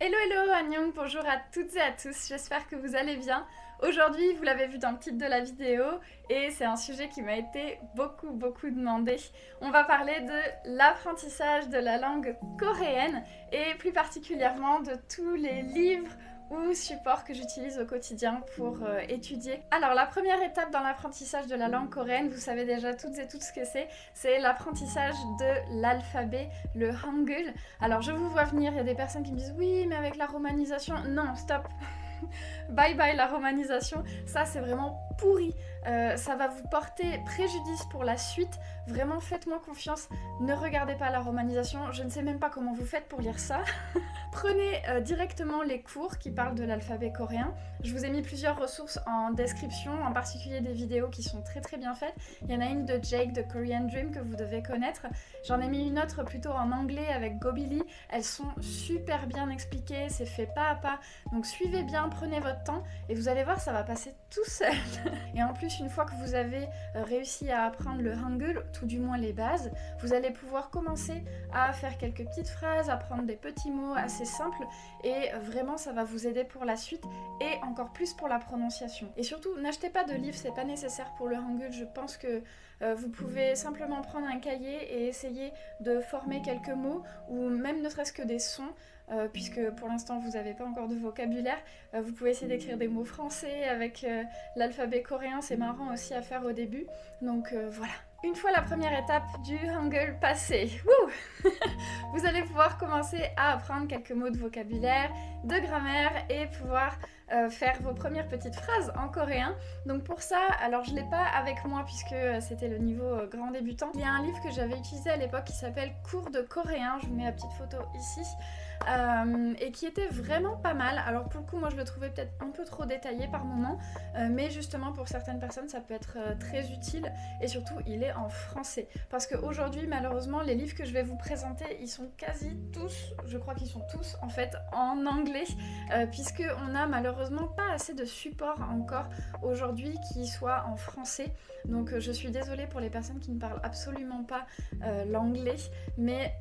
Hello hello Annyeong, bonjour à toutes et à tous, j'espère que vous allez bien. Aujourd'hui, vous l'avez vu dans le titre de la vidéo, et c'est un sujet qui m'a été beaucoup demandé. On va parler de l'apprentissage de la langue coréenne, et plus particulièrement de tous les livres ou supports que j'utilise au quotidien pour étudier. Alors la première étape dans l'apprentissage de la langue coréenne, vous savez déjà toutes et tous ce que c'est l'apprentissage de l'alphabet, le Hangul. Alors je vous vois venir, il y a des personnes qui me disent oui mais avec la romanisation, non stop. Bye bye la romanisation, ça c'est vraiment pourri, ça va vous porter préjudice pour la suite, vraiment faites-moi confiance, ne regardez pas la romanisation, je ne sais même pas comment vous faites pour lire ça. Prenez directement les cours qui parlent de l'alphabet coréen, je vous ai mis plusieurs ressources en description, en particulier des vidéos qui sont très bien faites, il y en a une de Jake de Korean Dream que vous devez connaître, j'en ai mis une autre plutôt en anglais avec Gobili, elles sont super bien expliquées, c'est fait pas à pas, donc suivez bien, prenez votre temps et vous allez voir ça va passer tout seul. Et en plus une fois que vous avez réussi à apprendre le Hangul, tout du moins les bases, vous allez pouvoir commencer à faire quelques petites phrases, apprendre des petits mots assez simples et vraiment ça va vous aider pour la suite et encore plus pour la prononciation. Et surtout n'achetez pas de livres, c'est pas nécessaire pour le Hangul, je pense que vous pouvez simplement prendre un cahier et essayer de former quelques mots ou même ne serait-ce que des sons. Puisque pour l'instant vous n'avez pas encore de vocabulaire, vous pouvez essayer d'écrire des mots français avec l'alphabet coréen, c'est marrant aussi à faire au début, donc voilà. Une fois la première étape du Hangul passée, vous allez pouvoir commencer à apprendre quelques mots de vocabulaire, de grammaire et pouvoir faire vos premières petites phrases en coréen. Donc pour ça, alors je ne l'ai pas avec moi puisque c'était le niveau grand débutant. Il y a un livre que j'avais utilisé à l'époque qui s'appelle Cours de coréen, je vous mets la petite photo ici. Et qui était vraiment pas mal. Alors pour le coup moi je le trouvais peut-être un peu trop détaillé par moment, mais justement pour certaines personnes ça peut être très utile et surtout il est en français parce qu'aujourd'hui malheureusement les livres que je vais vous présenter ils sont quasi tous, je crois qu'ils sont tous en fait en anglais puisque on a malheureusement pas assez de support encore aujourd'hui qui soit en français, donc je suis désolée pour les personnes qui ne parlent absolument pas l'anglais, mais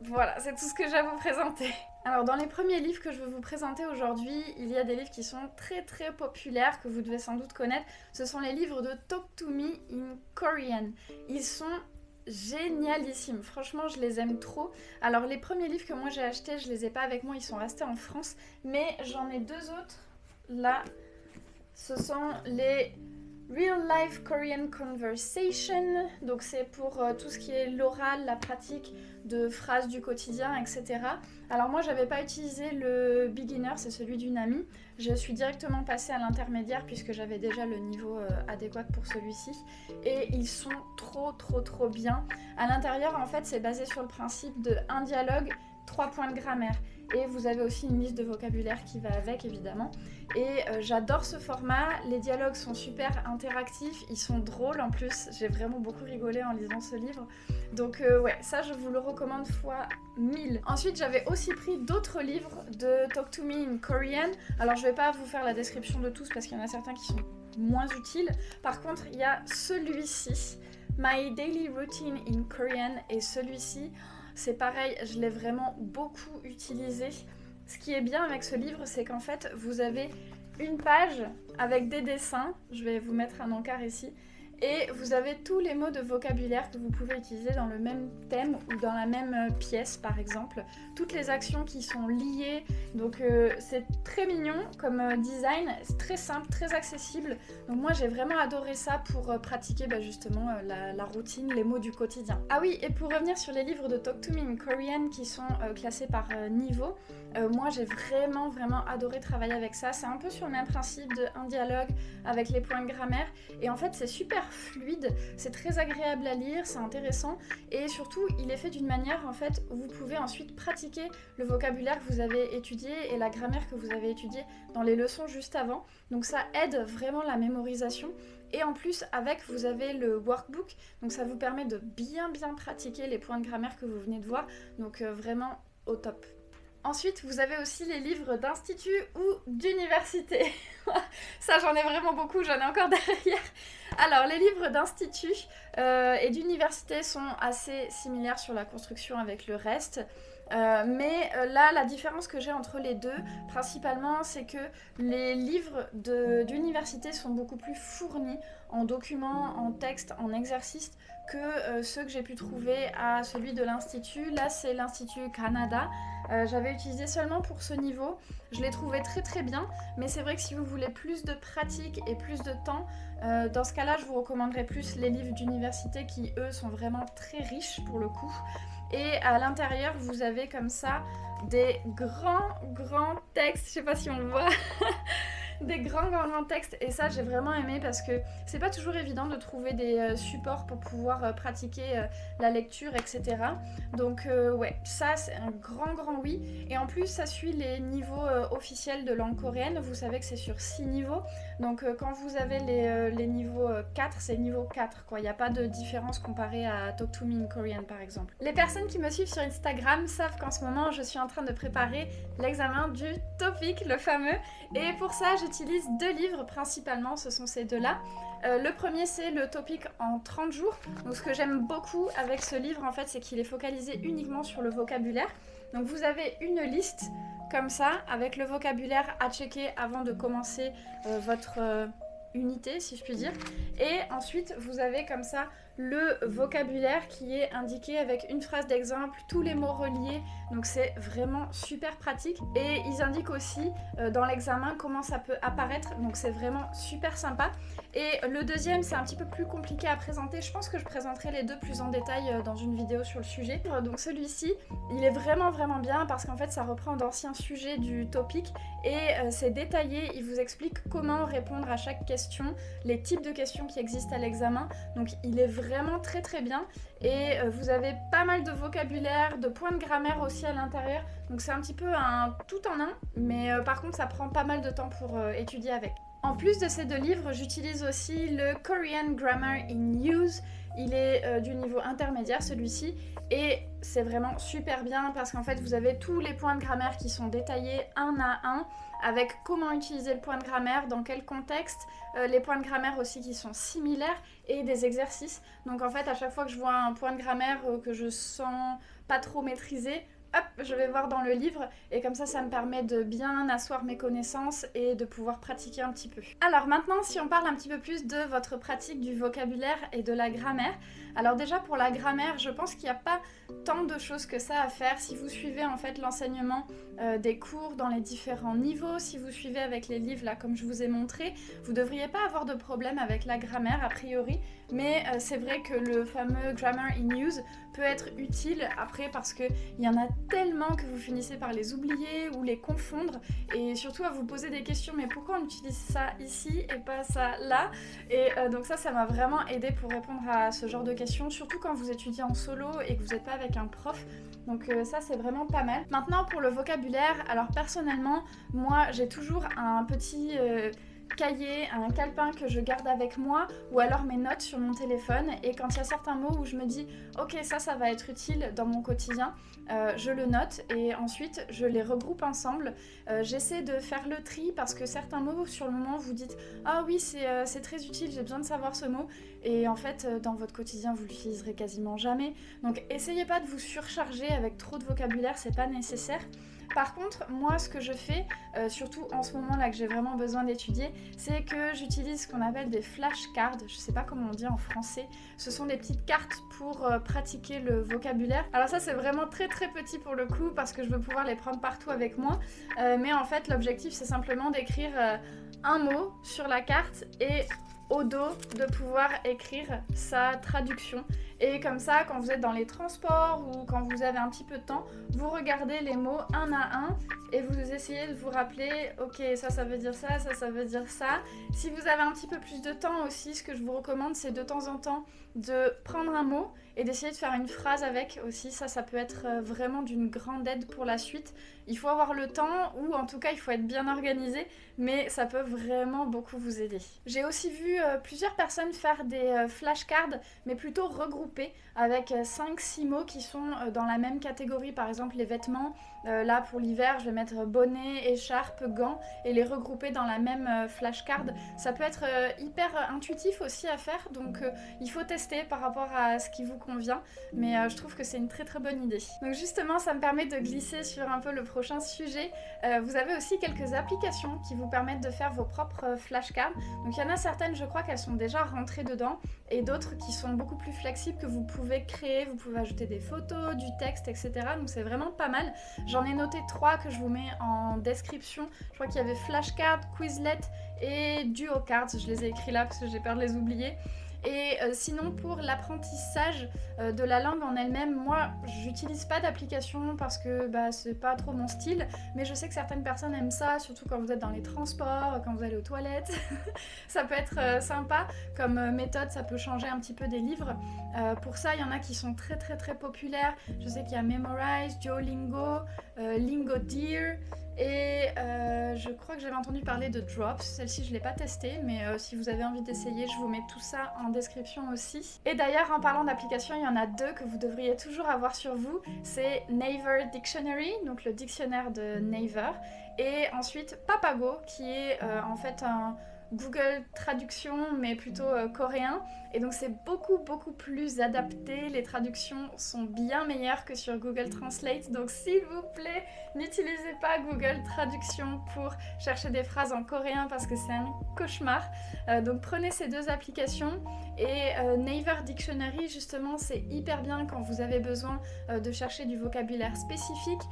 voilà, c'est tout ce que j'ai à vous présenter. Alors dans les premiers livres que je vais vous présenter aujourd'hui, il y a des livres qui sont très populaires, que vous devez sans doute connaître. Ce sont les livres de Talk to Me in Korean. Ils sont génialissimes, franchement je les aime trop. Alors les premiers livres que moi j'ai achetés, je les ai pas avec moi, ils sont restés en France, mais j'en ai deux autres. Là, ce sont les Real Life Korean Conversation, donc c'est pour tout ce qui est l'oral, la pratique de phrases du quotidien, etc. Alors moi j'avais pas utilisé le beginner, c'est celui d'une amie, je suis directement passée à l'intermédiaire puisque j'avais déjà le niveau adéquat pour celui-ci et ils sont trop bien. À l'intérieur en fait c'est basé sur le principe de un dialogue, 3 points de grammaire. Et vous avez aussi une liste de vocabulaire qui va avec évidemment. Et j'adore ce format, les dialogues sont super interactifs, ils sont drôles en plus, j'ai vraiment beaucoup rigolé en lisant ce livre. Donc ouais, ça je vous le recommande fois 1000. Ensuite j'avais aussi pris d'autres livres de Talk to Me in Korean. Alors je vais pas vous faire la description de tous parce qu'il y en a certains qui sont moins utiles. Par contre il y a celui-ci, My Daily Routine in Korean, et celui-ci... c'est pareil, je l'ai vraiment beaucoup utilisé. Ce qui est bien avec ce livre, c'est qu'en fait, vous avez une page avec des dessins. Je vais vous mettre un encart ici. Et vous avez tous les mots de vocabulaire que vous pouvez utiliser dans le même thème ou dans la même pièce par exemple. Toutes les actions qui sont liées, donc c'est très mignon comme design, c'est très simple, très accessible. Donc moi j'ai vraiment adoré ça pour pratiquer justement la routine, les mots du quotidien. Ah oui, et pour revenir sur les livres de Talk to Me in Korean qui sont classés par niveau, moi j'ai vraiment adoré travailler avec ça. C'est un peu sur le même principe d'un dialogue avec les points de grammaire et en fait c'est super fluide, c'est très agréable à lire, c'est intéressant et surtout il est fait d'une manière en fait où vous pouvez ensuite pratiquer le vocabulaire que vous avez étudié et la grammaire que vous avez étudié dans les leçons juste avant, donc ça aide vraiment la mémorisation. Et en plus avec vous avez le workbook, donc ça vous permet de bien pratiquer les points de grammaire que vous venez de voir, donc vraiment au top. Ensuite, vous avez aussi les livres d'institut ou d'université. Ça, j'en ai vraiment beaucoup, j'en ai encore derrière. Alors, les livres d'institut et d'université sont assez similaires sur la construction avec le reste. Là, la différence que j'ai entre les deux, principalement, c'est que les livres d'université sont beaucoup plus fournis en documents, en textes, en exercices que ceux que j'ai pu trouver à celui de l'Institut. Là, c'est l'Institut Canada. J'avais utilisé seulement pour ce niveau. Je l'ai trouvé très très bien, mais c'est vrai que si vous voulez plus de pratique et plus de temps, dans ce cas-là, je vous recommanderais plus les livres d'université qui, eux, sont vraiment très riches pour le coup. Et à l'intérieur, vous avez comme ça des grands textes. Je sais pas si on le voit. Des grands textes, et ça j'ai vraiment aimé parce que c'est pas toujours évident de trouver des supports pour pouvoir pratiquer la lecture, etc. Donc ouais, ça c'est un grand oui. Et en plus ça suit les niveaux officiels de langue coréenne. Vous savez que c'est sur 6 niveaux, donc quand vous avez les niveaux 4, c'est niveau 4 quoi. Il n'y a pas de différence comparé à Talk to Me in Korean par exemple. Les personnes qui me suivent sur Instagram savent qu'en ce moment je suis en train de préparer l'examen du TOPIK, le fameux, et pour ça j'utilise 2 livres principalement, ce sont ces deux-là. Le premier c'est le TOPIK en 30 jours. Donc ce que j'aime beaucoup avec ce livre en fait, c'est qu'il est focalisé uniquement sur le vocabulaire. Donc vous avez une liste comme ça avec le vocabulaire à checker avant de commencer votre unité si je puis dire. Et ensuite vous avez comme ça le vocabulaire qui est indiqué avec une phrase d'exemple, tous les mots reliés, donc c'est vraiment super pratique. Et ils indiquent aussi dans l'examen comment ça peut apparaître, donc c'est vraiment super sympa. Et le deuxième c'est un petit peu plus compliqué à présenter, je pense que je présenterai les deux plus en détail dans une vidéo sur le sujet. Donc celui-ci, il est vraiment bien parce qu'en fait ça reprend d'anciens sujets du TOPIK et c'est détaillé, il vous explique comment répondre à chaque question, les types de questions qui existent à l'examen, donc il est vraiment très bien. Et vous avez pas mal de vocabulaire, de points de grammaire aussi à l'intérieur, donc c'est un petit peu un tout en un, mais par contre ça prend pas mal de temps pour étudier avec. En plus de ces deux livres, j'utilise aussi le Korean Grammar in Use. Il est du niveau intermédiaire celui-ci et c'est vraiment super bien parce qu'en fait vous avez tous les points de grammaire qui sont détaillés un à un avec comment utiliser le point de grammaire, dans quel contexte, les points de grammaire aussi qui sont similaires et des exercices. Donc en fait à chaque fois que je vois un point de grammaire que je sens pas trop maîtrisé, hop, je vais voir dans le livre et comme ça me permet de bien asseoir mes connaissances et de pouvoir pratiquer un petit peu. Alors maintenant, si on parle un petit peu plus de votre pratique du vocabulaire et de la grammaire, alors déjà pour la grammaire, je pense qu'il n'y a pas tant de choses que ça à faire si vous suivez en fait l'enseignement des cours dans les différents niveaux, si vous suivez avec les livres là comme je vous ai montré, vous ne devriez pas avoir de problème avec la grammaire a priori, mais c'est vrai que le fameux Grammar in Use peut être utile après parce qu'il y en a tellement que vous finissez par les oublier ou les confondre et surtout à vous poser des questions, mais pourquoi on utilise ça ici et pas ça là? Et donc ça m'a vraiment aidé pour répondre à ce genre de questions, surtout quand vous étudiez en solo et que vous n'êtes pas avec un prof. Donc ça c'est vraiment pas mal. Maintenant pour le vocabulaire, alors personnellement moi j'ai toujours un petit cahier, un calepin que je garde avec moi ou alors mes notes sur mon téléphone et quand il y a certains mots où je me dis ok ça va être utile dans mon quotidien, je le note et ensuite je les regroupe ensemble. J'essaie de faire le tri parce que certains mots sur le moment vous dites ah oui c'est très utile, j'ai besoin de savoir ce mot et en fait dans votre quotidien vous l'utiliserez quasiment jamais, donc essayez pas de vous surcharger avec trop de vocabulaire, c'est pas nécessaire. Par contre, moi ce que je fais, surtout en ce moment là que j'ai vraiment besoin d'étudier, c'est que j'utilise ce qu'on appelle des flashcards, je sais pas comment on dit en français, ce sont des petites cartes pour pratiquer le vocabulaire. Alors ça c'est vraiment très petit pour le coup parce que je veux pouvoir les prendre partout avec moi, mais en fait l'objectif c'est simplement d'écrire un mot sur la carte et au dos de pouvoir écrire sa traduction. Et comme ça, quand vous êtes dans les transports ou quand vous avez un petit peu de temps, vous regardez les mots un à un et vous essayez de vous rappeler ok ça veut dire ça veut dire ça. Si vous avez un petit peu plus de temps aussi, ce que je vous recommande c'est de temps en temps de prendre un mot et d'essayer de faire une phrase avec aussi, ça peut être vraiment d'une grande aide pour la suite Il faut avoir le temps ou en tout cas il faut être bien organisé, mais ça peut vraiment beaucoup vous aider. J'ai aussi vu plusieurs personnes faire des flashcards, mais plutôt regroupés avec 5-6 mots qui sont dans la même catégorie. Par exemple les vêtements, là pour l'hiver je vais mettre bonnet, écharpe, gants et les regrouper dans la même flashcard. Ça peut être hyper intuitif aussi à faire, donc il faut tester par rapport à ce qui vous convient, mais je trouve que c'est une très très bonne idée. Donc justement ça me permet de glisser sur un peu le prochain sujet. Vous avez aussi quelques applications qui vous permettent de faire vos propres flashcards. Donc il y en a certaines, je crois qu'elles sont déjà rentrées dedans, et d'autres qui sont beaucoup plus flexibles que vous pouvez créer. Vous pouvez ajouter des photos, du texte, etc. Donc c'est vraiment pas mal. J'en ai noté 3 que je vous mets en description. Je crois qu'il y avait Flashcard, Quizlet et DuoCards. Je les ai écrits là parce que j'ai peur de les oublier. Et sinon pour l'apprentissage de la langue en elle-même, moi j'utilise pas d'application parce que c'est pas trop mon style, mais je sais que certaines personnes aiment ça, surtout quand vous êtes dans les transports, quand vous allez aux toilettes. Ça peut être sympa comme méthode, ça peut changer un petit peu des livres. Pour ça il y en a qui sont très très très populaires. Je sais qu'il y a Memorize, Duolingo, Lingodeer. Et je crois que j'avais entendu parler de Drops, celle-ci je ne l'ai pas testée, mais si vous avez envie d'essayer, je vous mets tout ça en description aussi. Et d'ailleurs, en parlant d'applications, il y en a 2 que vous devriez toujours avoir sur vous. C'est Naver Dictionary, donc le dictionnaire de Naver, et ensuite Papago, qui est en fait un Google Traduction, mais plutôt coréen. Et donc c'est beaucoup plus adapté, les traductions sont bien meilleures que sur Google Translate, donc s'il vous plaît, n'utilisez pas Google Traduction pour chercher des phrases en coréen parce que c'est un cauchemar. Donc prenez ces 2 applications, et Naver Dictionary justement c'est hyper bien quand vous avez besoin de chercher du vocabulaire spécifique.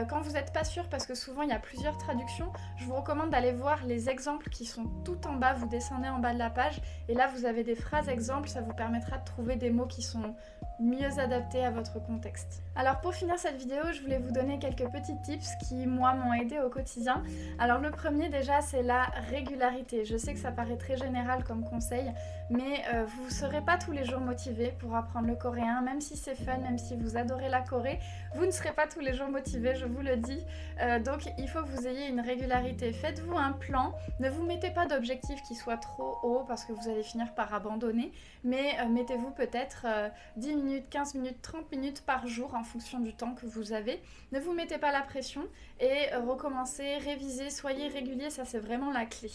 Quand vous n'êtes pas sûr, parce que souvent il y a plusieurs traductions, je vous recommande d'aller voir les exemples qui sont tout en bas, vous descendez en bas de la page et là vous avez des phrases exemples, ça vous permettra de trouver des mots qui sont mieux adaptés à votre contexte. Alors pour finir cette vidéo, je voulais vous donner quelques petits tips qui moi m'ont aidé au quotidien. Alors le premier déjà c'est la régularité. Je sais que ça paraît très général comme conseil, mais vous ne serez pas tous les jours motivé pour apprendre le coréen, même si c'est fun, même si vous adorez la Corée, vous ne serez pas tous les jours motivé, je vous le dis. Donc il faut que vous ayez une régularité. Faites-vous un plan, ne vous mettez pas d'objectif qui soit trop haut parce que vous allez finir par abandonner, mais mettez-vous peut-être 10 minutes, 15 minutes, 30 minutes par jour en fonction du temps que vous avez. Ne vous mettez pas la pression et recommencez, révisez, soyez régulier, ça c'est vraiment la clé.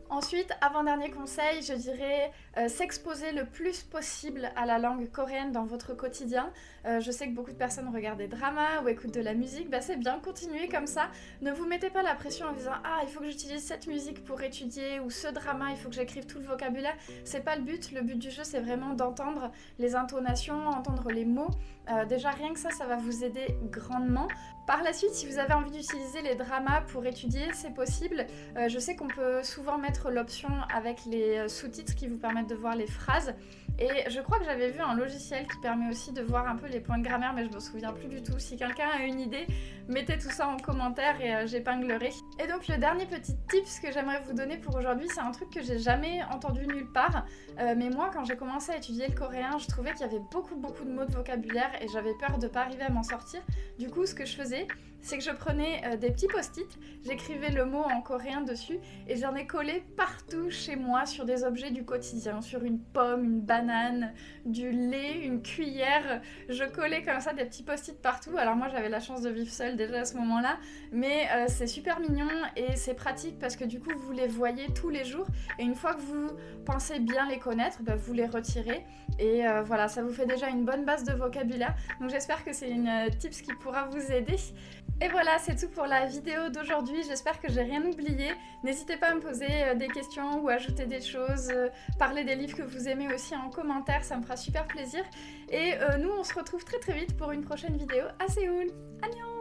Ensuite, avant-dernier conseil, je dirais s'exposer le plus possible à la langue coréenne dans votre quotidien. Je sais que beaucoup de personnes regardent des dramas ou écoutent de la musique, c'est bien, continuez comme ça. Ne vous mettez pas la pression en disant « Ah, il faut que j'utilise cette musique pour étudier » ou « Ce drama, il faut que j'écrive tout le vocabulaire ». C'est pas le but du jeu, c'est vraiment d'entendre les intonations, entendre les mots. Déjà rien que ça va vous aider grandement. Par la suite, si vous avez envie d'utiliser les dramas pour étudier, c'est possible. Je sais qu'on peut souvent mettre l'option avec les sous-titres qui vous permettent de voir les phrases. Et je crois que j'avais vu un logiciel qui permet aussi de voir un peu les points de grammaire, mais je me souviens plus du tout. Si quelqu'un a une idée, mettez tout ça en commentaire et j'épinglerai. Et donc le dernier petit tips que j'aimerais vous donner pour aujourd'hui, c'est un truc que j'ai jamais entendu nulle part. Mais moi, quand j'ai commencé à étudier le coréen, je trouvais qu'il y avait beaucoup de mots de vocabulaire et j'avais peur de pas arriver à m'en sortir. Du coup, ce que je faisais, c'est que je prenais des petits post-it, j'écrivais le mot en coréen dessus et j'en ai collé partout chez moi sur des objets du quotidien, sur une pomme, une banane, du lait, une cuillère. Je collais comme ça des petits post-it partout. Alors moi j'avais la chance de vivre seule déjà à ce moment-là, mais c'est super mignon et c'est pratique parce que du coup vous les voyez tous les jours et une fois que vous pensez bien les connaître, vous les retirez et voilà, ça vous fait déjà une bonne base de vocabulaire. Donc j'espère que c'est une tips qui pourra vous aider. Et voilà, c'est tout pour la vidéo d'aujourd'hui. J'espère que j'ai rien oublié. N'hésitez pas à me poser des questions ou ajouter des choses, parler des livres que vous aimez aussi en commentaire, ça me fera super plaisir. Et nous, on se retrouve très vite pour une prochaine vidéo à Séoul. Annyeong!